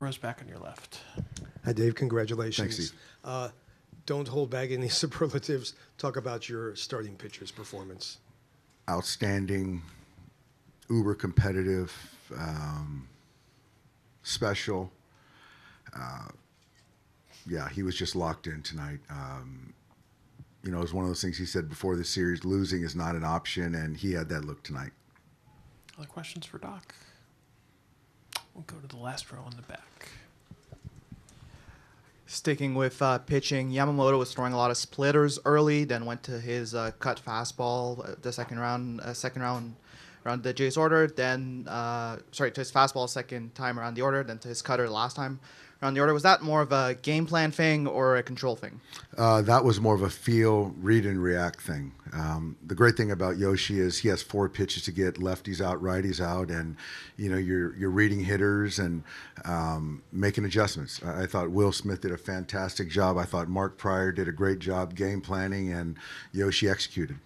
rows back on your left. Hi, Dave. Congratulations. Thanks, Steve. Don't hold back any superlatives. Talk about your starting pitcher's performance. Outstanding, uber competitive, special. Yeah, he was just locked in tonight. It was one of those things he said before the series, losing is not an option, and he had that look tonight. Other questions for Doc? We'll go to the last row in the back. Sticking with pitching, Yamamoto was throwing a lot of splitters early, then went to his cut fastball the second round around the Jays order, then to his fastball second time around the order, then to his cutter last time around the order. Was that more of a game plan thing or a control thing? That was more of a feel, read, and react thing. The great thing about Yoshi is he has 4 pitches to get lefties out, righties out, and you're reading hitters and making adjustments. I thought Will Smith did a fantastic job. I thought Mark Pryor did a great job game planning, and Yoshi executed.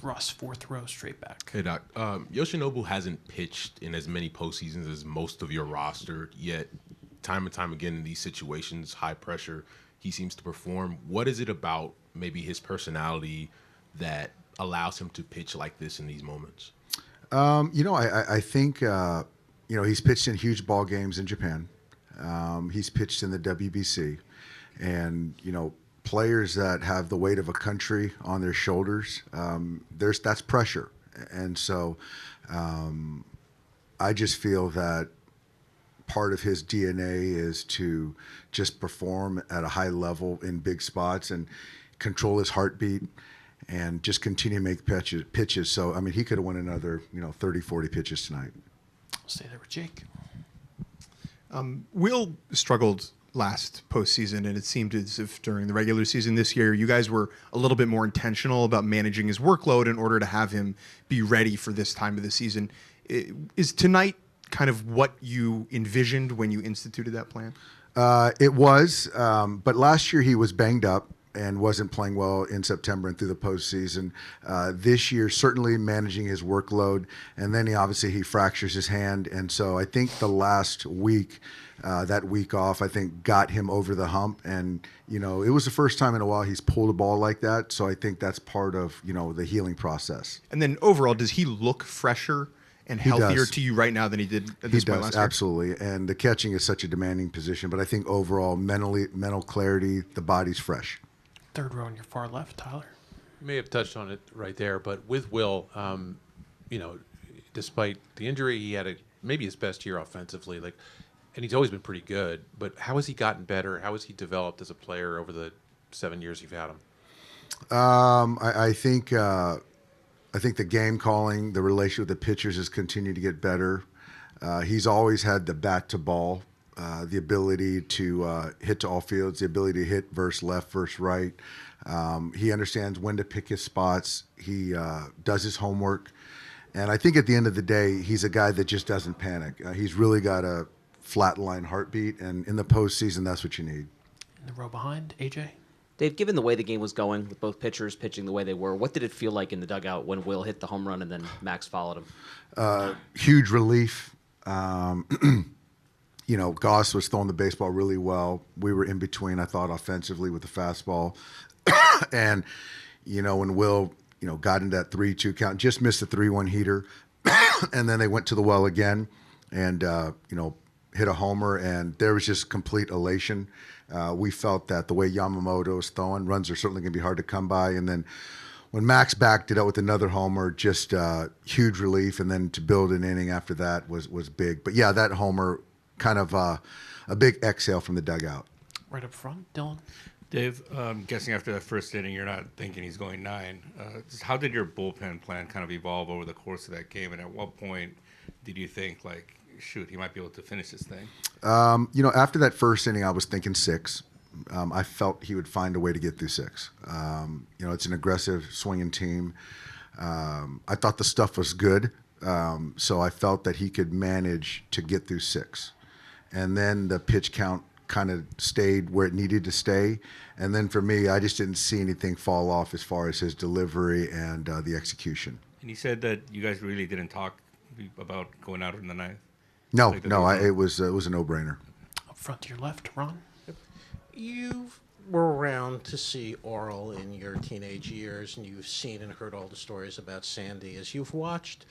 Russ, 4th row, straight back. Hey, Doc. Yoshinobu hasn't pitched in as many postseasons as most of your roster, yet time and time again in these situations, high pressure, he seems to perform. What is it about maybe his personality that allows him to pitch like this in these moments? I think, he's pitched in huge ball games in Japan. He's pitched in the WBC. And, players that have the weight of a country on their shoulders, that's pressure. And so I just feel that part of his DNA is to just perform at a high level in big spots and control his heartbeat and just continue to make pitches. So, he could have won another, 30, 40 pitches tonight. I'll stay there with Jake. Will struggled last postseason, and it seemed as if during the regular season this year, you guys were a little bit more intentional about managing his workload in order to have him be ready for this time of the season. Is tonight kind of what you envisioned when you instituted that plan? It was, but last year he was banged up and wasn't playing well in September and through the postseason. This year, certainly managing his workload, and then he fractures his hand, and so I think the last week, that week off, I think got him over the hump, and it was the first time in a while he's pulled a ball like that, so I think that's part of the healing process. And then overall, does he look fresher and healthier to you right now than he did at this point last year? Absolutely. And the catching is such a demanding position, but I think overall, mental clarity, the body's fresh. 3rd row on your far left, Tyler. You may have touched on it right there, but with Will, despite the injury, he had maybe his best year offensively, and he's always been pretty good. But how has he gotten better? How has he developed as a player over the 7 years you've had him? I think the game calling, the relationship with the pitchers has continued to get better. He's always had the bat to ball, the ability to hit to all fields, the ability to hit versus left versus right. He understands when to pick his spots. He does his homework. And I think at the end of the day, he's a guy that just doesn't panic. He's really got a flatline heartbeat, and in the postseason, that's what you need. In the row behind, AJ. Dave, given the way the game was going, with both pitchers pitching the way they were, what did it feel like in the dugout when Will hit the home run and then Max followed him? Huge relief. Goss was throwing the baseball really well. We were in between, I thought, offensively with the fastball. And, when Will, got into that 3-2 count, just missed the 3-1 heater. And then they went to the well again and, hit a homer, and there was just complete elation. We felt that the way Yamamoto is throwing, runs are certainly going to be hard to come by. And then when Max backed it up with another homer, just huge relief. And then to build an inning after that was big. But, yeah, that homer, kind of a big exhale from the dugout. Right up front, Dylan. Dave, I'm guessing after that first inning, you're not thinking he's going 9. How did your bullpen plan kind of evolve over the course of that game? And at what point did you think, shoot, he might be able to finish this thing? After that first inning, I was thinking 6. I felt he would find a way to get through 6. It's an aggressive swinging team. I thought the stuff was good, so I felt that he could manage to get through 6. And then the pitch count kind of stayed where it needed to stay. And then for me, I just didn't see anything fall off as far as his delivery and the execution. And he said that you guys really didn't talk about going out in the 9th? No, Like the no, big it was a no-brainer. Up front to your left, Ron. You were around to see Oral in your teenage years, and you've seen and heard all the stories about Sandy. As you've watched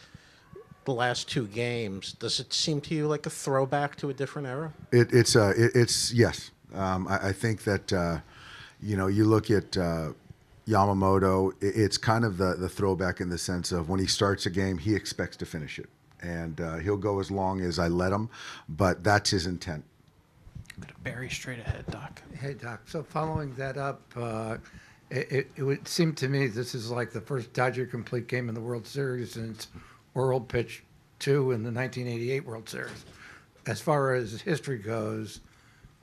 the last 2 games, does it seem to you like a throwback to a different era? It's yes. I think that you look at Yamamoto. It's kind of the throwback in the sense of when he starts a game, he expects to finish it, and he'll go as long as I let him. But that's his intent. Gonna bury straight ahead, Doc. Hey, Doc. So following that up, it would seem to me this is like the first Dodger complete game in the World Series since Oral pitched 2 in the 1988 World Series. As far as history goes,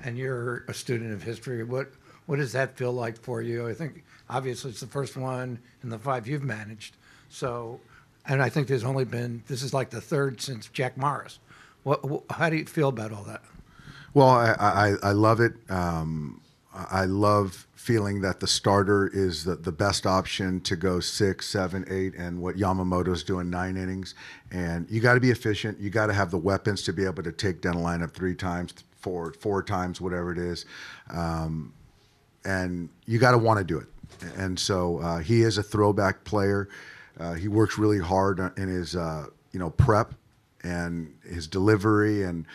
and you're a student of history, what does that feel like for you? I think obviously it's the first one in the 5 you've managed. So, and I think this is like the 3rd since Jack Morris. How do you feel about all that? Well, I love it. I love feeling that the starter is the best option to go 6, 7, 8, and what Yamamoto's doing 9 innings. And you got to be efficient. You got to have the weapons to be able to take down a lineup 3 times, 4 times, whatever it is. And you got to want to do it. And so he is a throwback player. He works really hard in his prep and his delivery and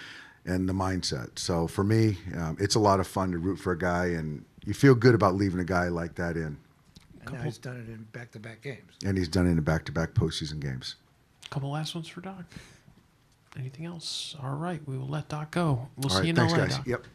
the mindset. So for me, it's a lot of fun to root for a guy, and you feel good about leaving a guy like that in. And now he's done it in back-to-back games. And he's done it in back-to-back postseason games. Couple last ones for Doc. Anything else? All right, we will let Doc go. We'll All see right, you in thanks, LA, guys. Doc. Yep.